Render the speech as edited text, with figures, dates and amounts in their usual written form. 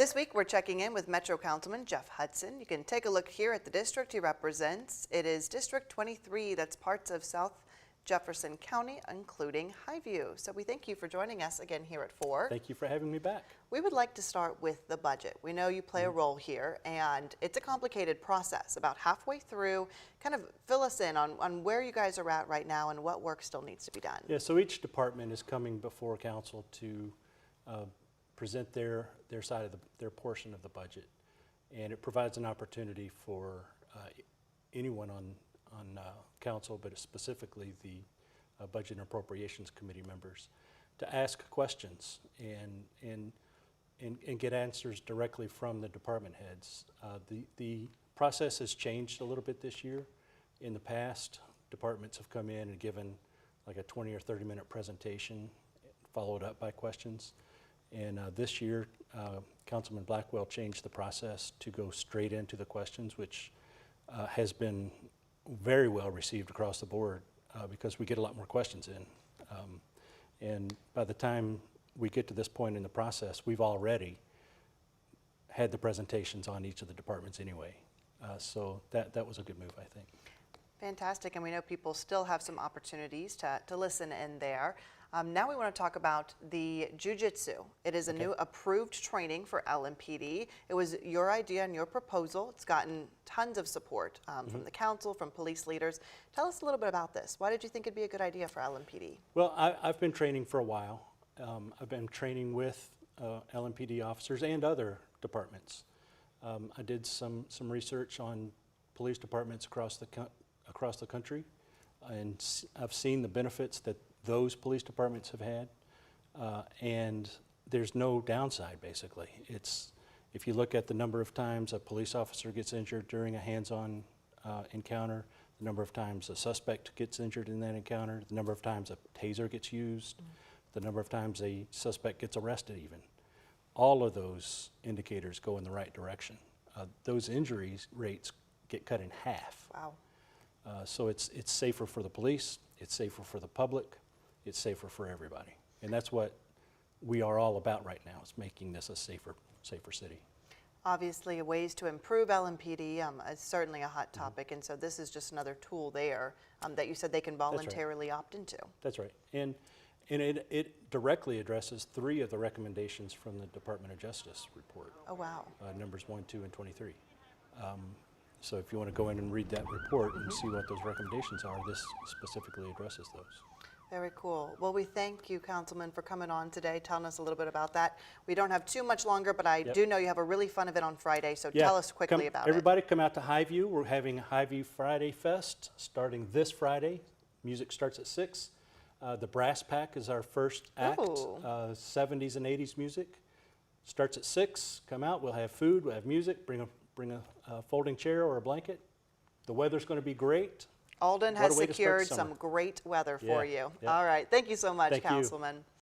This week, we're checking in with Metro Councilman Jeff Hudson. You can take a look here at the district he represents. It is District 23, that's parts of South Jefferson County, including Highview. So we thank you for joining us again here at 4. Thank you for having me back. We would like to start with the budget. We know you play a role here, and it's a complicated process. About halfway through, kind of fill us in on where you guys are at right now and what work still needs to be done. Yeah, so each department is coming before council to present their side of their portion of the budget, and it provides an opportunity for anyone on council, but specifically the Budget and Appropriations Committee members, to ask questions and get answers directly from the department heads. The process has changed a little bit this year. In the past, departments have come in and given like a 20 or 30-minute presentation, followed up by questions. And this year, Councilman Blackwell changed the process to go straight into the questions, which has been very well received across the board because we get a lot more questions in. And by the time we get to this point in the process, we've already had the presentations on each of the departments anyway. So that was a good move, I think. Fantastic, and we know people still have some opportunities to listen in there. Now we want to talk about the Ju Jitsu. It is a new approved training for LMPD. It was your idea and your proposal. It's gotten tons of support from the council, from police leaders. Tell us a little bit about this. Why did you think it'd be a good idea for LMPD? Well, I've been training for a while. I've been training with LMPD officers and other departments. I did some research on police departments across the country, and I've seen the benefits that those police departments have had, and there's no downside, basically. If you look at the number of times a police officer gets injured during a hands-on encounter, the number of times a suspect gets injured in that encounter, the number of times a taser gets used, the number of times a suspect gets arrested even, all of those indicators go in the right direction. Those injuries rates get cut in half. Wow. So it's safer for the police, it's safer for the public, it's safer for everybody. And that's what we are all about right now, is making this a safer city. Obviously, ways to improve LMPD is certainly a hot topic, and so this is just another tool there that you said they can voluntarily opt into. That's right. And it directly addresses 3 of the recommendations from the Department of Justice report. Oh, wow. Numbers 1, 2, and 23. So if you want to go in and read that report and see what those recommendations are, this specifically addresses those. Very cool. Well, we thank you, Councilman, for coming on today, telling us a little bit about that. We don't have too much longer, but I do know you have a really fun event on Friday, so tell us quickly about it. Everybody come out to Highview. We're having Highview Friday Fest starting this Friday. Music starts at 6. The Brass Pack is our first act, 70s and 80s music. Starts at 6. Come out. We'll have food. We'll have music. Bring a folding chair or a blanket. The weather's going to be great. Alden has secured some great weather for you. All right. Thank you so much, Councilman.